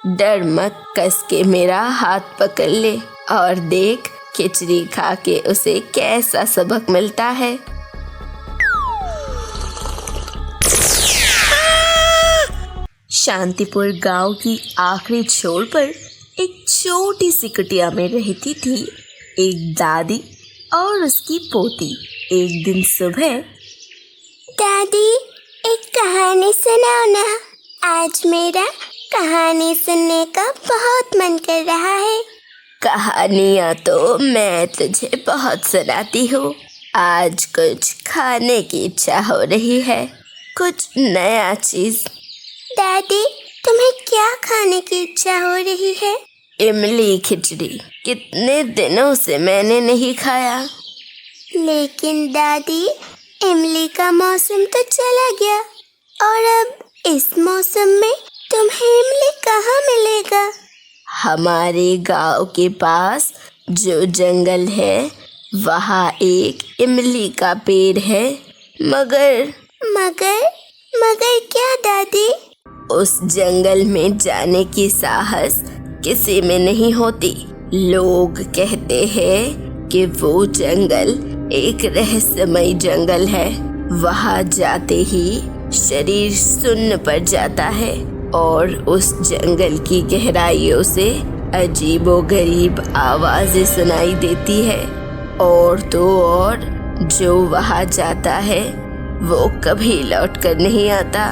डर मत, कस के मेरा हाथ पकड़ ले और देख खिचड़ी खा के उसे कैसा सबक मिलता है। शांतिपुर गांव की आखिरी छोर पर एक छोटी सी कुटिया में रहती थी एक दादी और उसकी पोती। एक दिन सुबह, दादी एक कहानी सुनाओ ना, आज मेरा कहानी सुनने का बहुत मन कर रहा है। कहानियाँ तो मैं तुझे बहुत सुनाती हूँ, आज कुछ खाने की इच्छा हो रही है, कुछ नया चीज। दादी तुम्हें क्या खाने की इच्छा हो रही है? इमली खिचड़ी, कितने दिनों से मैंने नहीं खाया। लेकिन दादी इमली का मौसम तो चला गया और अब इस मौसम में तुम्हें इमली कहाँ मिलेगा? हमारे गांव के पास जो जंगल है वहाँ एक इमली का पेड़ है, मगर क्या दादी? उस जंगल में जाने की साहस किसी में नहीं होती। लोग कहते हैं कि वो जंगल एक रहस्यमय जंगल है, वहाँ जाते ही शरीर सुन्न पड़ जाता है और उस जंगल की गहराइयों से अजीबोगरीब आवाजें सुनाई देती है। और तो और जो वहाँ जाता है वो कभी लौट कर नहीं आता।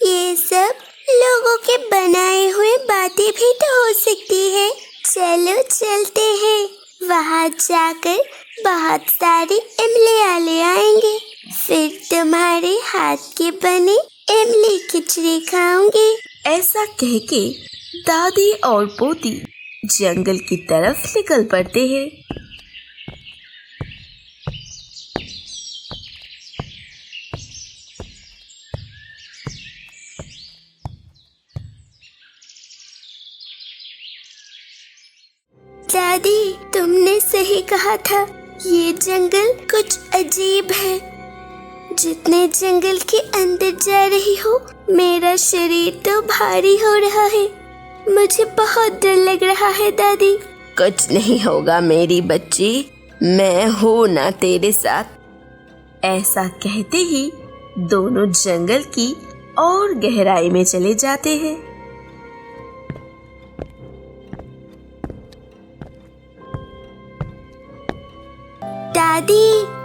ये सब लोगों के बनाए हुए बातें भी तो हो सकती है। चलो चलते हैं, वहाँ जाकर बहुत सारी इमलियाँ ले आएंगे, फिर तुम्हारे हाथ के बने इमली खिचड़ी खाऊंगी। ऐसा कह के दादी और पोती जंगल की तरफ निकल पड़ते हैं। दादी तुमने सही कहा था, ये जंगल कुछ अजीब है। जितने जंगल के अंदर जा रही हो मेरा शरीर तो भारी हो रहा है, मुझे बहुत डर लग रहा है दादी। कुछ नहीं होगा मेरी बच्ची, मैं हूँ ना तेरे साथ। ऐसा कहते ही दोनों जंगल की और गहराई में चले जाते हैं। दादी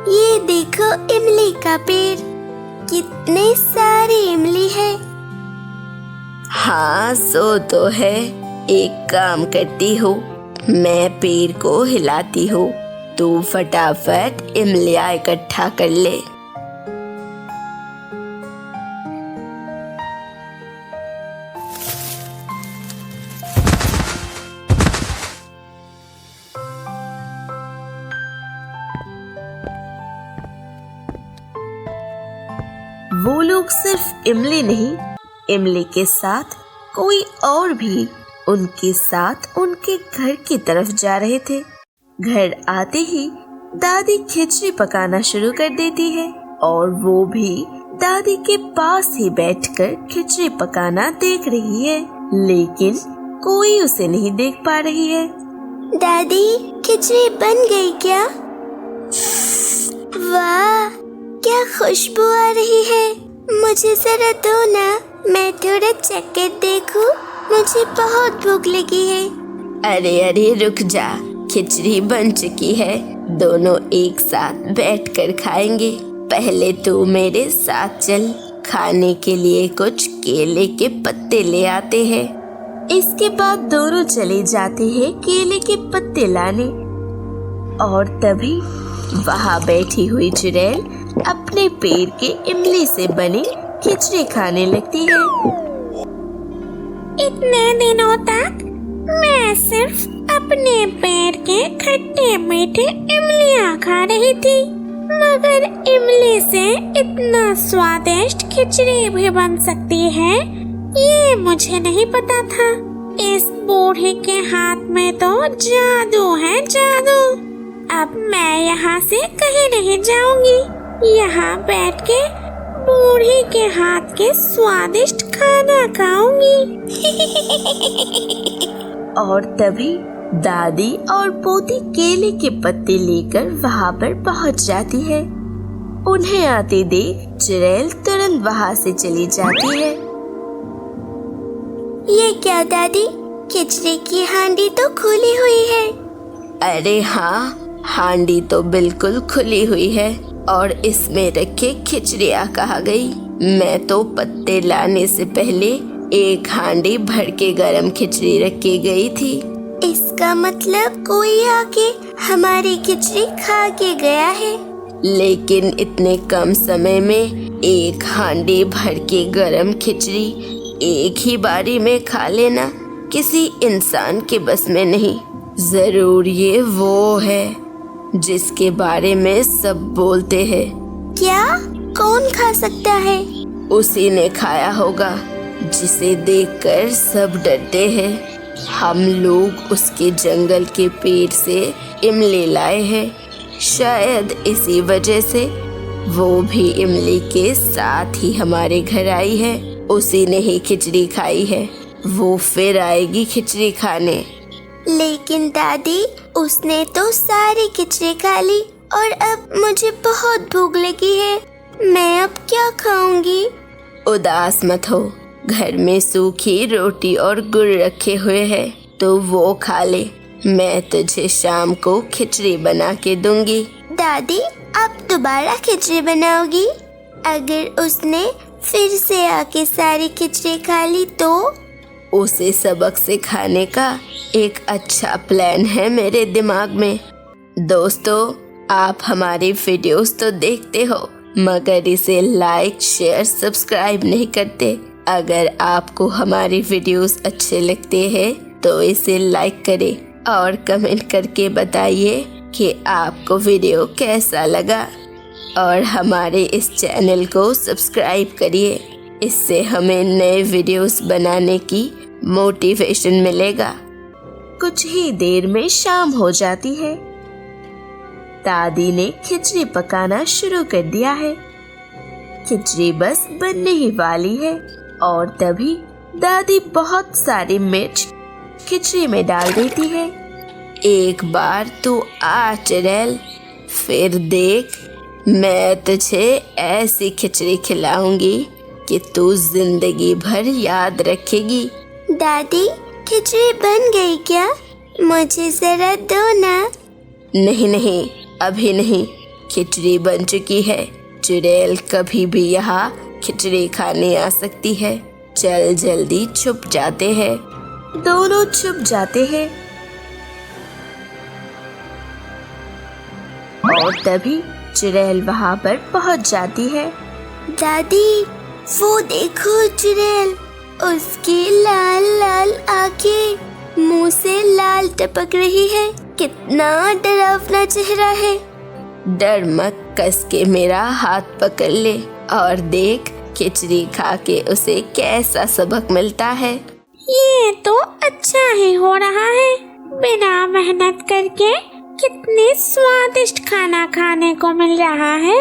ये देखो इमली का पेड़, कितने सारी इमली है। हाँ सो तो है, एक काम करती हूँ, मैं पेड़ को हिलाती हूँ, तू फटाफट इमलियाँ इकट्ठा कर ले। वो लोग सिर्फ इमली नहीं, इमली के साथ कोई और भी उनके साथ उनके घर की तरफ जा रहे थे। घर आते ही दादी खिचड़ी पकाना शुरू कर देती है और वो भी दादी के पास ही बैठकर खिचड़ी पकाना देख रही है, लेकिन कोई उसे नहीं देख पा रही है। दादी खिचड़ी बन गई क्या? वाह क्या खुशबू आ रही है, मुझे जरा दो ना, मैं थोड़ा चख कर देखूं, मुझे बहुत भूख लगी है। अरे रुक जा, खिचड़ी बन चुकी है, दोनों एक साथ बैठकर खाएंगे। पहले तू मेरे साथ चल, खाने के लिए कुछ केले के पत्ते ले आते हैं। इसके बाद दोनों चले जाते हैं केले के पत्ते लाने और तभी वहाँ बैठी हुई चुड़ैल अपने पेड़ के इमली से बनी खिचड़ी खाने लगती है। इतने दिनों तक मैं सिर्फ अपने पेड़ के खट्टे मीठे इमलियाँ खा रही थी, मगर इमली से इतना स्वादिष्ट खिचड़ी भी बन सकती है, ये मुझे नहीं पता था। इस बूढ़े के हाथ में तो जादू है, जादू। अब मैं यहाँ से कहीं नहीं जाऊंगी, यहाँ बैठ के बूढ़ी के हाथ के स्वादिष्ट खाना खाऊंगी। और तभी दादी और पोती केले के पत्ते लेकर वहाँ पर पहुँच जाती है। उन्हें आते देख चुड़ैल तुरंत वहाँ से चली जाती है। ये क्या दादी, खिचड़ी की हांडी तो खुली हुई है। अरे हाँ, हांडी तो बिल्कुल खुली हुई है और इसमें रखे खिचड़ियाँ कहाँ गई? मैं तो पत्ते लाने से पहले एक हांडी भर के गरम खिचड़ी रख के गई थी। इसका मतलब कोई आके हमारी खिचड़ी खा के गया है। लेकिन इतने कम समय में एक हांडी भर के गरम खिचड़ी एक ही बारी में खा लेना किसी इंसान के बस में नहीं। जरूर ये वो है जिसके बारे में सब बोलते हैं। क्या? कौन खा सकता है? उसी ने खाया होगा जिसे देखकर सब डरते हैं। हम लोग उसके जंगल के पेड़ से इमली लाए हैं। शायद इसी वजह से वो भी इमली के साथ ही हमारे घर आई है। उसी ने ही खिचड़ी खाई है, वो फिर आएगी खिचड़ी खाने। लेकिन दादी, उसने तो सारी खिचड़ी खा ली और अब मुझे बहुत भूख लगी है। मैं अब क्या खाऊंगी? उदास मत हो, घर में सूखी रोटी और गुड़ रखे हुए हैं तो वो खा ले। मैं तुझे शाम को खिचड़ी बना के दूंगी। दादी, आप दोबारा खिचड़ी बनाओगी? अगर उसने फिर से आके सारी खिचड़ी खा ली तो? उसे सबक सिखाने का एक अच्छा प्लान है मेरे दिमाग में। दोस्तों, आप हमारी वीडियोस तो देखते हो मगर इसे लाइक, शेयर, सब्सक्राइब नहीं करते। अगर आपको हमारी वीडियोस अच्छे लगते हैं तो इसे लाइक करें और कमेंट करके बताइए कि आपको वीडियो कैसा लगा और हमारे इस चैनल को सब्सक्राइब करिए। इससे हमें नए वीडियोस बनाने की मोटिवेशन मिलेगा। कुछ ही देर में शाम हो जाती है। दादी ने खिचड़ी पकाना शुरू कर दिया है। खिचड़ी बस बनने ही वाली है और तभी दादी बहुत सारी मिर्च खिचड़ी में डाल देती है। एक बार तू आ चुड़ैल, फिर देख, मैं तुझे ऐसी खिचड़ी खिलाऊंगी कि तू जिंदगी भर याद रखेगी। दादी, खिचड़ी बन गई क्या? मुझे जरा दो ना। नहीं नहीं, अभी नहीं, खिचड़ी बन चुकी है। चुड़ैल कभी भी यहाँ खिचड़ी खाने आ सकती है। चल जल्दी छुप जाते हैं। दोनों छुप जाते हैं और तभी चुड़ैल वहाँ पर पहुँच जाती है। दादी, वो देखो चुड़ैल, उसकी लाल लाल आंखें मुंह से लाल टपक रही है। कितना डरावना चेहरा है। डर मत, कस के मेरा हाथ पकड़ ले और देख खिचड़ी खा के उसे कैसा सबक मिलता है। ये तो अच्छा ही हो रहा है। बिना मेहनत करके कितने स्वादिष्ट खाना खाने को मिल रहा है।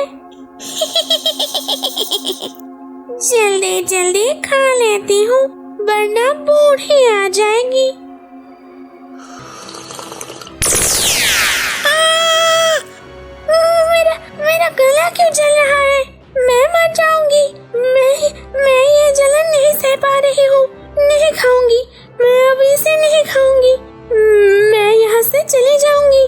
जल्दी जल्दी खा लेती हूँ वरना बूढ़ी आ जाएगी। मेरा गला क्यों जल रहा है? मैं मर जाऊंगी। मैं ये जलन नहीं सह पा रही हूँ। नहीं खाऊंगी, मैं अभी से नहीं खाऊंगी। मैं यहाँ से चली जाऊंगी।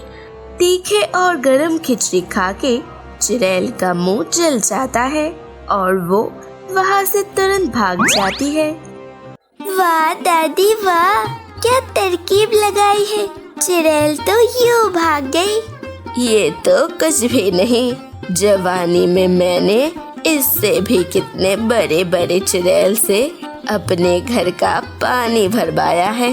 तीखे और गरम खिचड़ी खा के चुड़ैल का मुंह जल जाता है और वो वहाँ से तुरंत भाग जाती है। वाह दादी वाह, क्या तरकीब लगाई है। चुड़ैल तो यूं भाग गई। ये तो कुछ भी नहीं, जवानी में मैंने इससे भी कितने बड़े बड़े चुड़ैल से अपने घर का पानी भरवाया है।